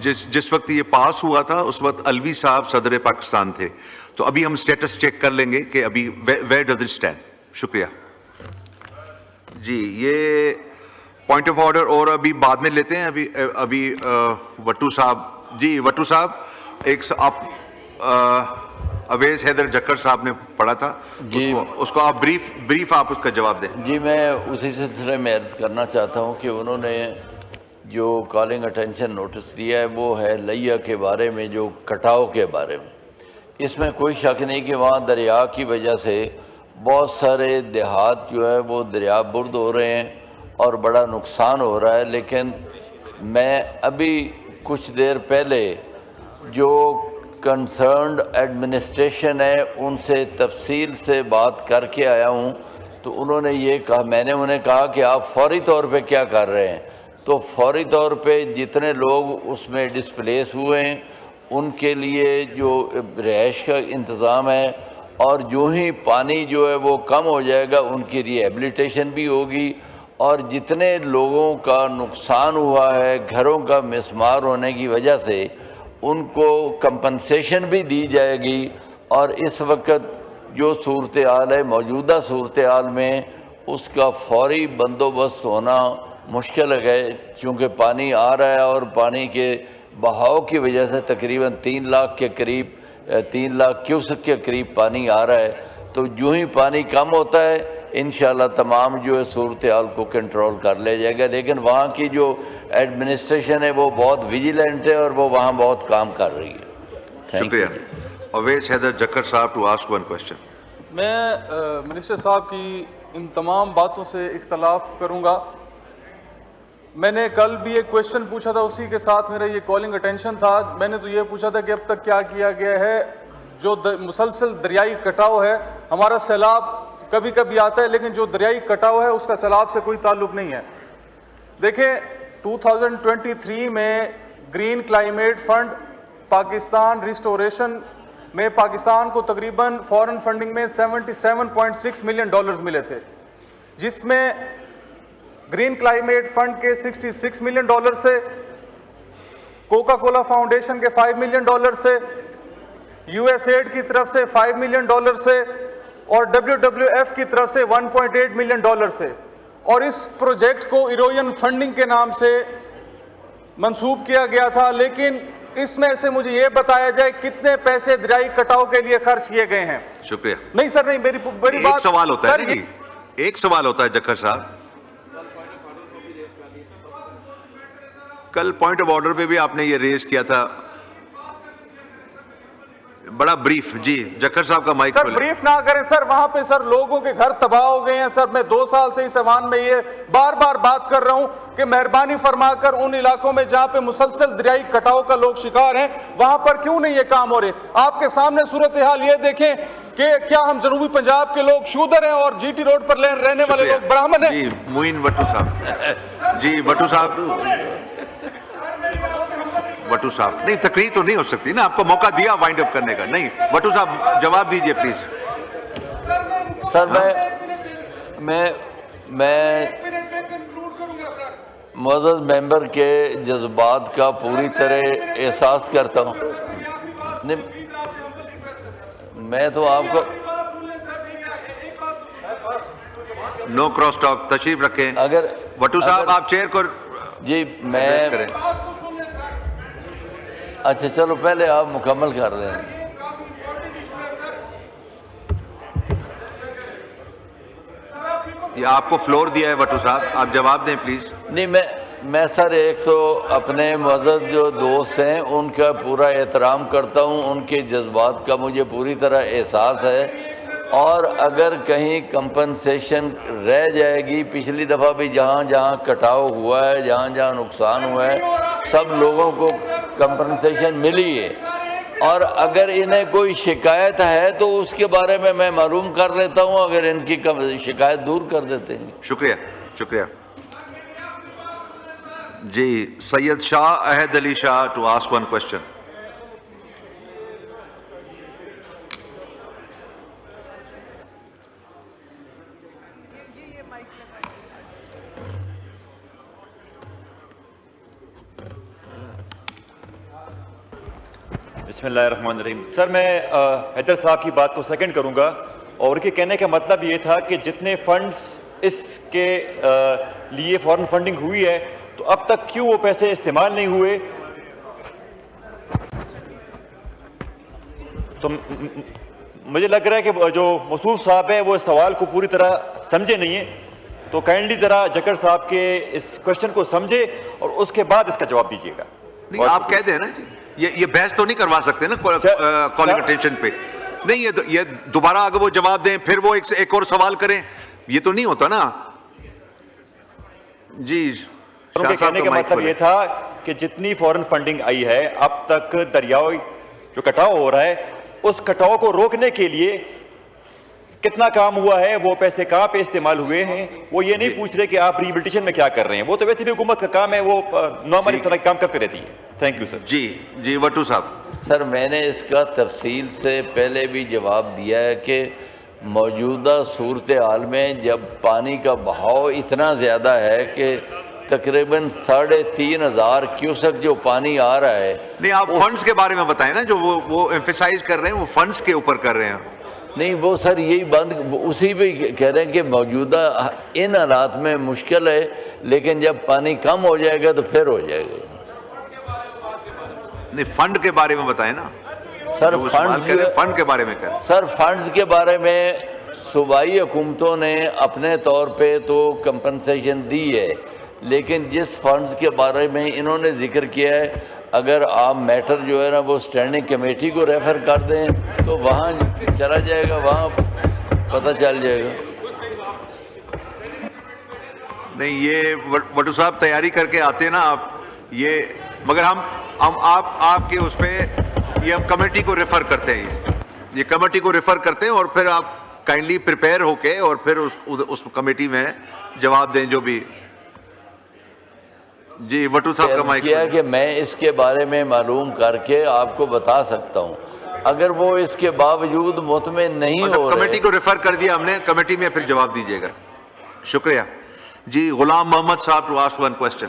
جس وقت یہ پاس ہوا تھا اس وقت الوی صاحب صدر پاکستان تھے. تو ابھی ہم سٹیٹس چیک کر لیں گے کہ ابھی ویئر ڈز اٹ اسٹینڈ. شکریہ جی. یہ پوائنٹ آف آرڈر اور ابھی بعد میں لیتے ہیں. ابھی وٹو صاحب. جی وٹو صاحب ایک آپ اویس حیدر جکر صاحب نے پڑھا تھا, اس کو آپ بریف آپ اس کا جواب دیں. جی میں اسی سلسلے میں عرض کرنا چاہتا ہوں کہ انہوں نے جو کالنگ اٹینشن نوٹس دیا ہے وہ ہے لیا کے بارے میں, جو کٹاؤ کے بارے میں. اس میں کوئی شک نہیں کہ وہاں دریا کی وجہ سے بہت سارے دیہات جو ہے وہ دریا برد ہو رہے ہیں اور بڑا نقصان ہو رہا ہے. لیکن میں ابھی کچھ دیر پہلے جو کنسرنڈ ایڈمنسٹریشن ہے ان سے تفصیل سے بات کر کے آیا ہوں. تو انہوں نے یہ کہا, میں نے انہیں کہا کہ آپ فوری طور پہ کیا کر رہے ہیں. تو فوری طور پہ جتنے لوگ اس میں ڈسپلیس ہوئے ہیں ان کے لیے جو رہائش کا انتظام ہے, اور جو ہی پانی جو ہے وہ کم ہو جائے گا ان کی ری ایبلیٹیشن بھی ہوگی, اور جتنے لوگوں کا نقصان ہوا ہے گھروں کا مسمار ہونے کی وجہ سے ان کو کمپنسیشن بھی دی جائے گی. اور اس وقت جو صورتحال ہے, موجودہ صورتحال میں اس کا فوری بندوبست ہونا مشکل ہے, چونکہ پانی آ رہا ہے اور پانی کے بہاؤ کی وجہ سے تقریباً 3 لاکھ کے قریب 3 لاکھ کیوسک کے قریب پانی آ رہا ہے. تو جو ہی پانی کم ہوتا ہے انشاءاللہ تمام جو ہے صورتحال کو کنٹرول کر لیا جائے گا. لیکن وہاں کی جو ایڈمنسٹریشن ہے وہ بہت ویجیلنٹ ہے اور وہ وہاں بہت کام کر رہی ہے. شکریہ. اویس حیدر جکر صاحب ٹو آسک ون کوشچن. میں منسٹر صاحب کی ان تمام باتوں سے اختلاف کروں گا. میں نے کل بھی ایک کویشچن پوچھا تھا, اسی کے ساتھ میرا یہ کالنگ اٹینشن تھا. میں نے تو یہ پوچھا تھا کہ اب تک کیا کیا گیا ہے. جو مسلسل دریائی کٹاؤ ہے, ہمارا سیلاب کبھی کبھی آتا ہے لیکن جو دریائی کٹاؤ ہے اس کا سیلاب سے کوئی تعلق نہیں ہے. دیکھیں 2023 میں green climate fund Pakistan restoration میں پاکستان کو تقریباً فورن فنڈنگ میں $77.6 ملین ملے تھے, جس میں گرین کلائمیٹ فنڈ کے $66 ملین سے, کوکا کولا فاؤنڈیشن کے $5 ملین سے, یو ایس ایڈ کی طرف سے $5 ملین سے, اور WWF کی طرف سے $1.8 ملین سے. اور اس پروجیکٹ کو ایروین فنڈنگ کے نام سے منسوب کیا گیا تھا. لیکن اس میں سے مجھے یہ بتایا جائے کتنے پیسے دریائی کٹاؤ کے لیے خرچ کیے گئے ہیں. شکریہ. نہیں سر, نہیں, میری بات. ایک سوال ہوتا ہے جی, ایک سوال ہوتا ہے جکر صاحب. کل پوائنٹ آف آرڈر پہ بھی آپ نے یہ ریز کیا تھا, بڑا بریف. جی جکر صاحب کا مائک سر بریف نہ کریں سر. وہاں پہ سر لوگوں کے گھر تباہ ہو گئے ہیں سر. میں 2 سال سے اس ایوان میں یہ بار بار بات کر رہا ہوں کہ مہربانی فرما کر ان علاقوں میں جہاں پہ مسلسل دریائی کٹاؤ کا لوگ شکار ہیں وہاں پر کیوں نہیں یہ کام ہو رہے. آپ کے سامنے صورتحال یہ دیکھیں کہ کیا ہم جنوبی پنجاب کے لوگ شودر ہیں اور جی ٹی روڈ پر رہنے والے لوگ برہمن ہیں. جی معین وٹو صاحب. جی وٹو صاحب, وٹو صاحب نہیں, تقریر تو نہیں ہو سکتی نا, آپ کو موقع دیا وائنڈ اپ کرنے کا. نہیں وٹو صاحب جواب دیجئے پلیز. سر میں معزز ممبر کے جذبات کا پوری طرح احساس کرتا ہوں. میں تو آپ کو نو کراس ٹاک, تشریف رکھیں. اگر وٹو صاحب آپ چیئر کو جی میں کریں. اچھا چلو پہلے آپ مکمل کر رہے ہیں. یہ آپ کو فلور دیا ہے وٹو صاحب, آپ جواب دیں پلیز. نہیں میں سر ایک تو اپنے معزز جو دوست ہیں ان کا پورا احترام کرتا ہوں, ان کے جذبات کا مجھے پوری طرح احساس ہے. اور اگر کہیں کمپنسیشن رہ جائے گی, پچھلی دفعہ بھی جہاں جہاں کٹاؤ ہوا ہے, جہاں جہاں نقصان ہوا ہے, سب لوگوں کو کمپنسیشن ملی ہے. اور اگر انہیں کوئی شکایت ہے تو اس کے بارے میں معلوم کر لیتا ہوں, اگر ان کی شکایت دور کر دیتے ہیں. شکریہ. شکریہ. جی سید شاہ عہد Ali Shah to ask one question. بسم اللہ الرحمن الرحیم. سر میں حیدر صاحب کی بات کو سیکنڈ کروں گا, اور ان کے کہنے کا مطلب یہ تھا کہ جتنے فنڈز اس کے لیے فورن فنڈنگ ہوئی ہے تو اب تک کیوں وہ پیسے استعمال نہیں ہوئے. تو مجھے لگ رہا ہے کہ جو موصوف صاحب ہے وہ اس سوال کو پوری طرح سمجھے نہیں ہیں, تو کائنڈلی ذرا جکڑ صاحب کے اس کوشچن کو سمجھے اور اس کے بعد اس کا جواب دیجیے گا. نہیں آپ کہہ دیں نا جی, یہ بحث تو نہیں کروا سکتے نا کالنگ اٹینشن پہ. نہیں یہ دوبارہ اگر وہ جواب دیں پھر وہ ایک اور سوال کریں, یہ تو نہیں ہوتا نا جی. ان کے کہنے کا مطلب یہ تھا کہ جتنی فورن فنڈنگ آئی ہے اب تک دریاؤ جو کٹاؤ ہو رہا ہے اس کٹاؤ کو روکنے کے لیے کتنا کام ہوا ہے, وہ پیسے کہاں پہ استعمال ہوئے ہیں. وہ یہ نہیں پوچھ رہے کہ آپ ریہیبلیٹیشن میں کیا کر رہے ہیں, وہ تو ویسے بھی حکومت کا کام ہے, وہ نارمل اس طرح کام کرتے رہتی ہے. Thank you sir. جی وٹو صاحب. سر میں نے اس کا تفصیل سے پہلے بھی جواب دیا ہے کہ موجودہ صورتحال میں جب پانی کا بہاؤ اتنا زیادہ ہے کہ تقریباً 3,500 کیوسک جو پانی آ رہا ہے. نہیں آپ فنڈز کے بارے میں بتائیں نا, جو وہ ایمفیسائز کر رہے ہیں وہ فنڈز کے اوپر کر رہے ہیں. نہیں وہ سر یہی بند اسی پہ کہہ رہے ہیں کہ موجودہ ان حالات میں مشکل ہے, لیکن جب پانی کم ہو جائے گا تو پھر ہو جائے گا. نہیں فنڈ کے بارے میں بتائیں نا سر. فنڈ کے بارے میں کریں سر. فنڈز کے بارے میں صوبائی حکومتوں نے اپنے طور پہ تو کمپنسیشن دی ہے, لیکن جس فنڈز کے بارے میں انہوں نے ذکر کیا ہے, اگر آپ میٹر جو ہے نا وہ اسٹینڈنگ کمیٹی کو ریفر کر دیں تو وہاں چلا جائے گا, وہاں پتہ چل جائے گا. نہیں یہ وٹو صاحب تیاری کر کے آتے نا آپ, یہ مگر ہم آپ کے اس پہ یہ ہم کمیٹی کو ریفر کرتے ہیں, یہ کمیٹی کو ریفر کرتے ہیں اور پھر آپ کائنڈلی پریپیئر ہو کے اور پھر اس کمیٹی میں جواب دیں جو بھی. جی وٹو صاحب کا مائک کیا کہ میں اس کے بارے میں معلوم کر کے آپ کو بتا سکتا ہوں, اگر وہ اس کے باوجود مطمئن نہیں ہو رہے. کمیٹی کو ریفر کر دیا ہم نے, کمیٹی میں پھر جواب دیجیے گا. شکریہ. جی غلام محمد صاحب ٹو آسک ون کوسچن.